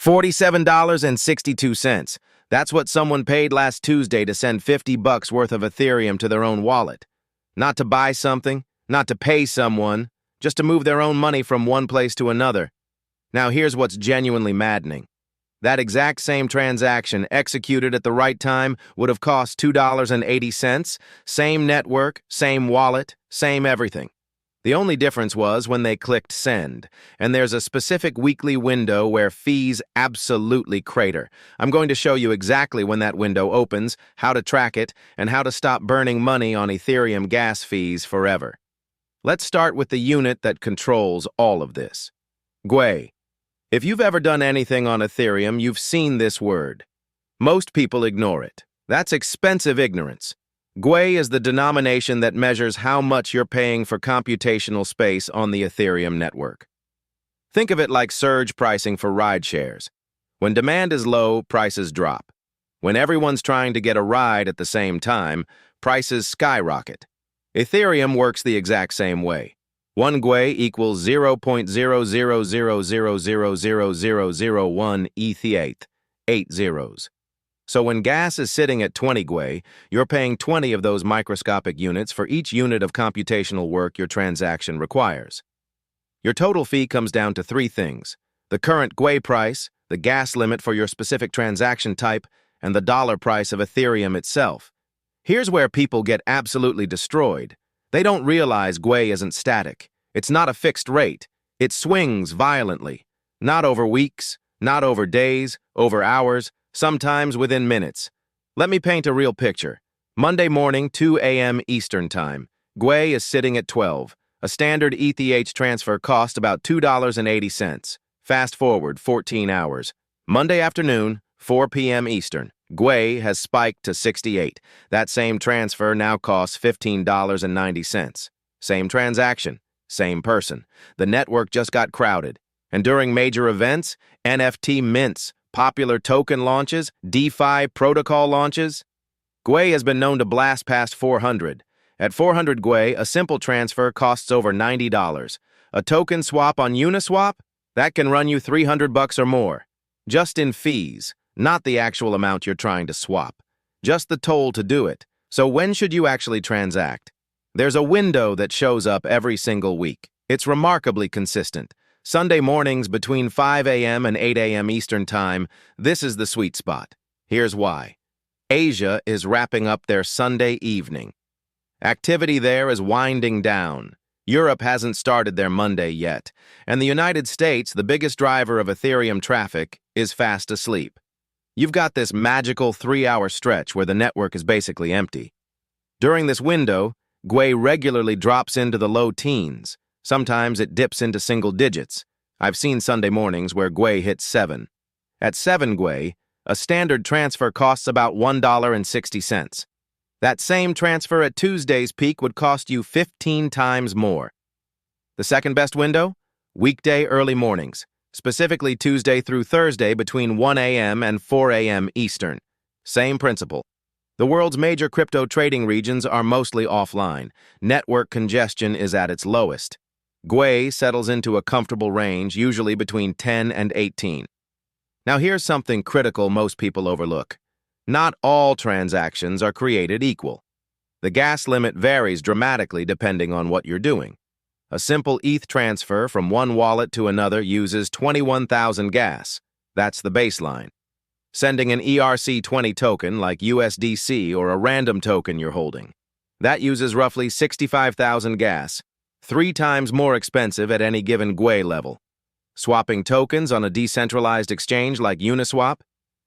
$47.62. That's what someone paid last Tuesday to send $50 worth of Ethereum to their own wallet. Not to buy something, not to pay someone, just to move their own money from one place to another. Now here's what's genuinely maddening. That exact same transaction executed at the right time would have cost $2.80, same network, same wallet, same everything. The only difference was when they clicked send, and there's a specific weekly window where fees absolutely crater. I'm going to show you exactly when that window opens, how to track it, and how to stop burning money on Ethereum gas fees forever. Let's start with the unit that controls all of this. Gwei. If you've ever done anything on Ethereum, you've seen this word. Most people ignore it. That's expensive ignorance. Gwei is the denomination that measures how much you're paying for computational space on the Ethereum network. Think of it like surge pricing for ride shares. When demand is low, prices drop. When everyone's trying to get a ride at the same time, prices skyrocket. Ethereum works the exact same way. 1 Gwei equals 0.000000001 ETH, 8 zeros. So when gas is sitting at 20 Gwei, you're paying 20 of those microscopic units for each unit of computational work your transaction requires. Your total fee comes down to 3 things: the current Gwei price, the gas limit for your specific transaction type, and the dollar price of Ethereum itself. Here's where people get absolutely destroyed. They don't realize Gwei isn't static. It's not a fixed rate. It swings violently. Not over weeks, not over days, over hours, sometimes within minutes. Let me paint a real picture. Monday morning, 2 a.m. Eastern Time. Gwei is sitting at 12. A standard ETH transfer cost about $2.80. Fast forward 14 hours. Monday afternoon, 4 p.m. Eastern. Gwei has spiked to 68. That same transfer now costs $15.90. Same transaction, same person. The network just got crowded. And during major events, NFT mints, popular token launches, DeFi protocol launches, Gwei has been known to blast past 400. At 400 Gwei, a simple transfer costs over $90. A token swap on Uniswap? That can run you $300 or more. Just in fees. Not the actual amount you're trying to swap, just the toll to do it. So when should you actually transact? There's a window that shows up every single week. It's remarkably consistent. Sunday mornings between 5 a.m. and 8 a.m. Eastern Time, this is the sweet spot. Here's why. Asia is wrapping up their Sunday evening. Activity there is winding down. Europe hasn't started their Monday yet. And the United States, the biggest driver of Ethereum traffic, is fast asleep. You've got this magical 3-hour stretch where the network is basically empty. During this window, Gwei regularly drops into the low teens. Sometimes it dips into single digits. I've seen Sunday mornings where Gwei hits 7. At 7 Gwei, a standard transfer costs about $1.60. That same transfer at Tuesday's peak would cost you 15 times more. The second best window? Weekday early mornings. Specifically Tuesday through Thursday between 1 a.m. and 4 a.m. Eastern. Same principle. The world's major crypto trading regions are mostly offline. Network congestion is at its lowest. Gwei settles into a comfortable range, usually between 10 and 18. Now here's something critical most people overlook. Not all transactions are created equal. The gas limit varies dramatically depending on what you're doing. A simple ETH transfer from one wallet to another uses 21,000 gas. That's the baseline. Sending an ERC20 token like USDC or a random token you're holding. That uses roughly 65,000 gas, 3 times more expensive at any given Gwei level. Swapping tokens on a decentralized exchange like Uniswap,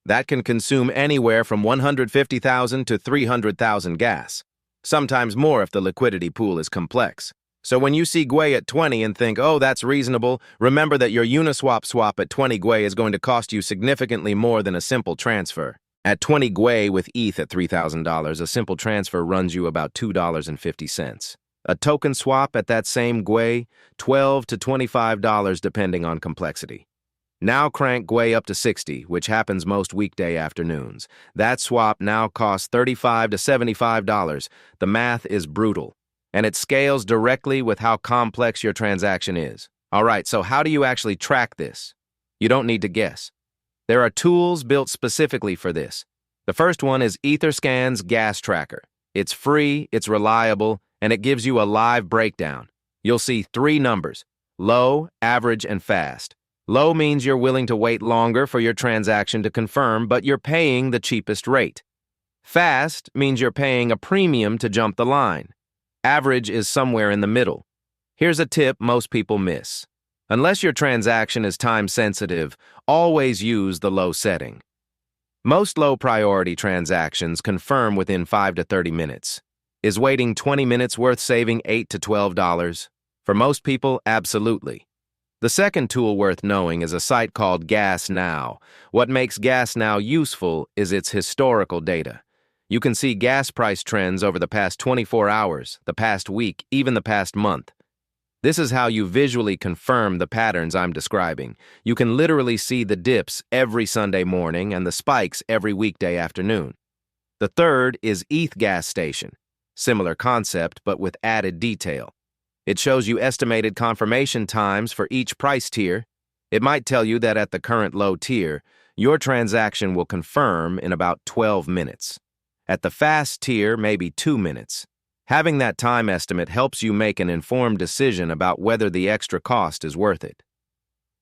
that can consume anywhere from 150,000 to 300,000 gas. Sometimes more if the liquidity pool is complex. So when you see Gwei at 20 and think, oh, that's reasonable, remember that your Uniswap swap at 20 Gwei is going to cost you significantly more than a simple transfer. At 20 Gwei with ETH at $3,000, a simple transfer runs you about $2.50. A token swap at that same Gwei, $12 to $25 depending on complexity. Now crank Gwei up to 60, which happens most weekday afternoons. That swap now costs $35 to $75. The math is brutal. And it scales directly with how complex your transaction is. All right, so how do you actually track this? You don't need to guess. There are tools built specifically for this. The first one is Etherscan's Gas Tracker. It's free, it's reliable, and it gives you a live breakdown. You'll see 3 numbers: low, average, and fast. Low means you're willing to wait longer for your transaction to confirm, but you're paying the cheapest rate. Fast means you're paying a premium to jump the line. Average is somewhere in the middle. Here's a tip most people miss. Unless your transaction is time-sensitive, always use the low setting. Most low-priority transactions confirm within 5 to 30 minutes. Is waiting 20 minutes worth saving $8 to $12? For most people, absolutely. The second tool worth knowing is a site called Gas Now. What makes Gas Now useful is its historical data. You can see gas price trends over the past 24 hours, the past week, even the past month. This is how you visually confirm the patterns I'm describing. You can literally see the dips every Sunday morning and the spikes every weekday afternoon. The third is ETH Gas Station. Similar concept, but with added detail. It shows you estimated confirmation times for each price tier. It might tell you that at the current low tier, your transaction will confirm in about 12 minutes. At the fast tier, maybe 2 minutes. Having that time estimate helps you make an informed decision about whether the extra cost is worth it.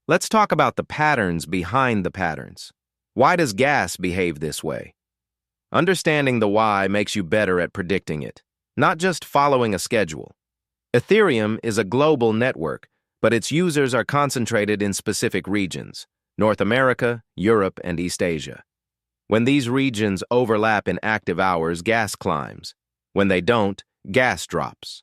Let's talk about the patterns behind the patterns. Why does gas behave this way? Understanding the why makes you better at predicting it, not just following a schedule. Ethereum is a global network, but its users are concentrated in specific regions: North America, Europe, and East Asia. When these regions overlap in active hours, gas climbs. When they don't, gas drops.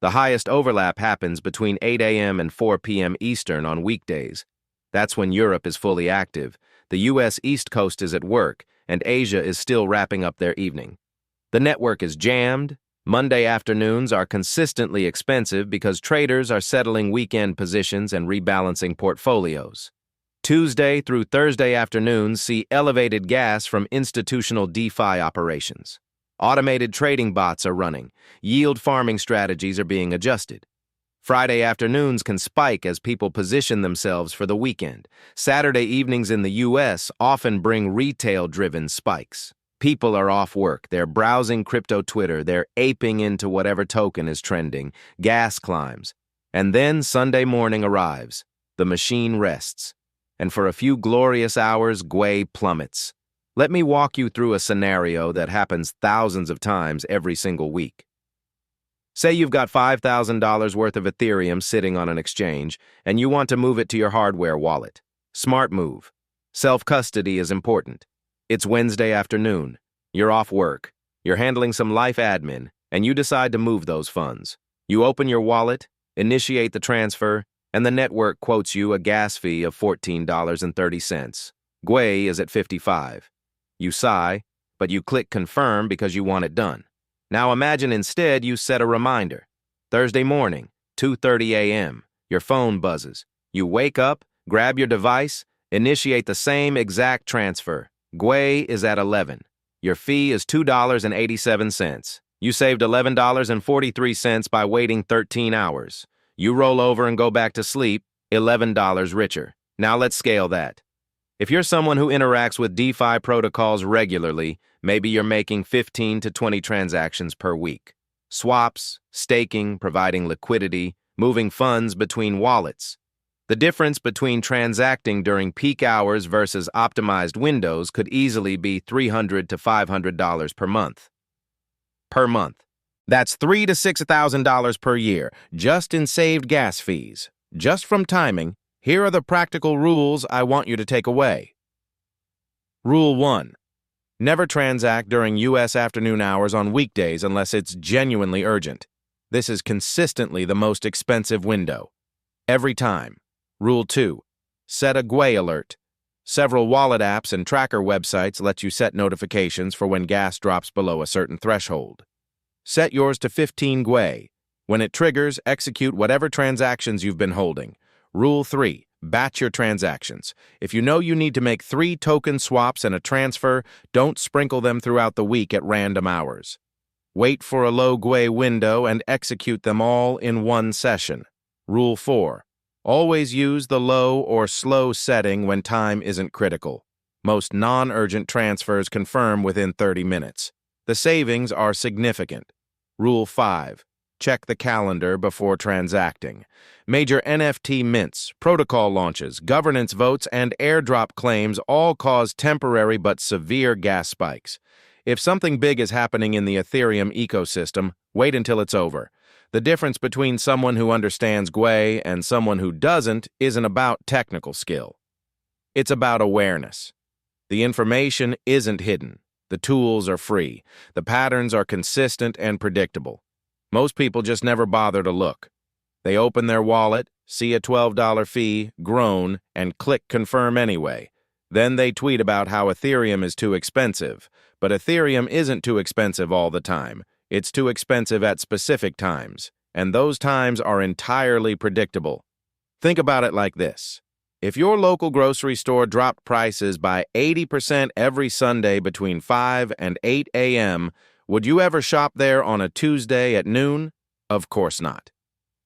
The highest overlap happens between 8 a.m. and 4 p.m. Eastern on weekdays. That's when Europe is fully active, the U.S. East Coast is at work, and Asia is still wrapping up their evening. The network is jammed. Monday afternoons are consistently expensive because traders are settling weekend positions and rebalancing portfolios. Tuesday through Thursday afternoons see elevated gas from institutional DeFi operations. Automated trading bots are running. Yield farming strategies are being adjusted. Friday afternoons can spike as people position themselves for the weekend. Saturday evenings in the U.S. often bring retail-driven spikes. People are off work, they're browsing crypto Twitter, they're aping into whatever token is trending, gas climbs. And then Sunday morning arrives. The machine rests. And for a few glorious hours, Gwei plummets. Let me walk you through a scenario that happens thousands of times every single week. Say you've got $5,000 worth of Ethereum sitting on an exchange, and you want to move it to your hardware wallet. Smart move. Self-custody is important. It's Wednesday afternoon. You're off work. You're handling some life admin, and you decide to move those funds. You open your wallet, initiate the transfer, and the network quotes you a gas fee of $14.30. Gwei is at 55. You sigh, but you click confirm because you want it done. Now imagine instead you set a reminder. Thursday morning, 2:30 a.m., your phone buzzes. You wake up, grab your device, initiate the same exact transfer. Gwei is at 11. Your fee is $2.87. You saved $11.43 by waiting 13 hours. You roll over and go back to sleep, $11 richer. Now let's scale that. If you're someone who interacts with DeFi protocols regularly, maybe you're making 15 to 20 transactions per week. Swaps, staking, providing liquidity, moving funds between wallets. The difference between transacting during peak hours versus optimized windows could easily be $300 to $500 per month. That's $3,000 to $6,000 per year, just in saved gas fees. Just from timing, here are the practical rules I want you to take away. Rule 1. Never transact during U.S. afternoon hours on weekdays unless it's genuinely urgent. This is consistently the most expensive window. Every time. Rule 2. Set a Gwei alert. Several wallet apps and tracker websites let you set notifications for when gas drops below a certain threshold. Set yours to 15 Gwei. When it triggers, execute whatever transactions you've been holding. Rule 3. Batch your transactions. If you know you need to make 3 token swaps and a transfer, don't sprinkle them throughout the week at random hours. Wait for a low Gwei window and execute them all in one session. Rule 4. Always use the low or slow setting when time isn't critical. Most non-urgent transfers confirm within 30 minutes. The savings are significant. Rule 5. Check the calendar before transacting. Major NFT mints, protocol launches, governance votes, and airdrop claims all cause temporary but severe gas spikes. If something big is happening in the Ethereum ecosystem, wait until it's over. The difference between someone who understands Gwei and someone who doesn't isn't about technical skill. It's about awareness. The information isn't hidden. The tools are free. The patterns are consistent and predictable. Most people just never bother to look. They open their wallet, see a $12 fee, groan, and click confirm anyway. Then they tweet about how Ethereum is too expensive. But Ethereum isn't too expensive all the time. It's too expensive at specific times, and those times are entirely predictable. Think about it like this. If your local grocery store dropped prices by 80% every Sunday between 5 and 8 a.m., would you ever shop there on a Tuesday at noon? Of course not.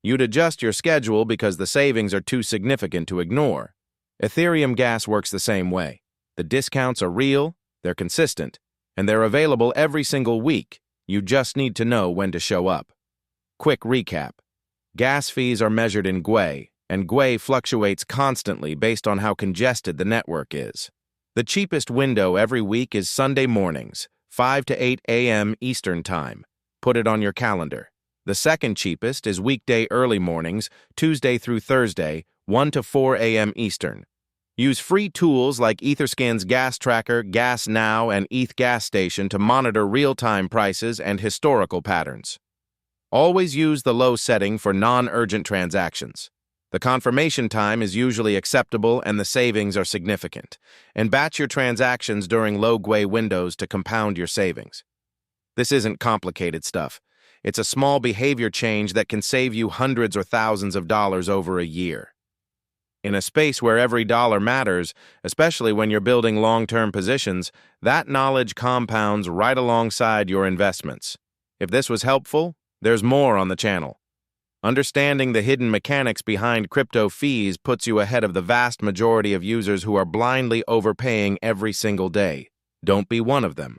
You'd adjust your schedule because the savings are too significant to ignore. Ethereum gas works the same way. The discounts are real, they're consistent, and they're available every single week. You just need to know when to show up. Quick recap. Gas fees are measured in Gwei, and Gwei fluctuates constantly based on how congested the network is. The cheapest window every week is Sunday mornings, 5 to 8 a.m. Eastern Time. Put it on your calendar. The second cheapest is weekday early mornings, Tuesday through Thursday, 1 to 4 a.m. Eastern. Use free tools like Etherscan's Gas Tracker, Gas Now, and ETH Gas Station to monitor real-time prices and historical patterns. Always use the low setting for non-urgent transactions. The confirmation time is usually acceptable and the savings are significant. And batch your transactions during low Gwei windows to compound your savings. This isn't complicated stuff. It's a small behavior change that can save you hundreds or thousands of dollars over a year. In a space where every dollar matters, especially when you're building long-term positions, that knowledge compounds right alongside your investments. If this was helpful, there's more on the channel. Understanding the hidden mechanics behind crypto fees puts you ahead of the vast majority of users who are blindly overpaying every single day. Don't be one of them.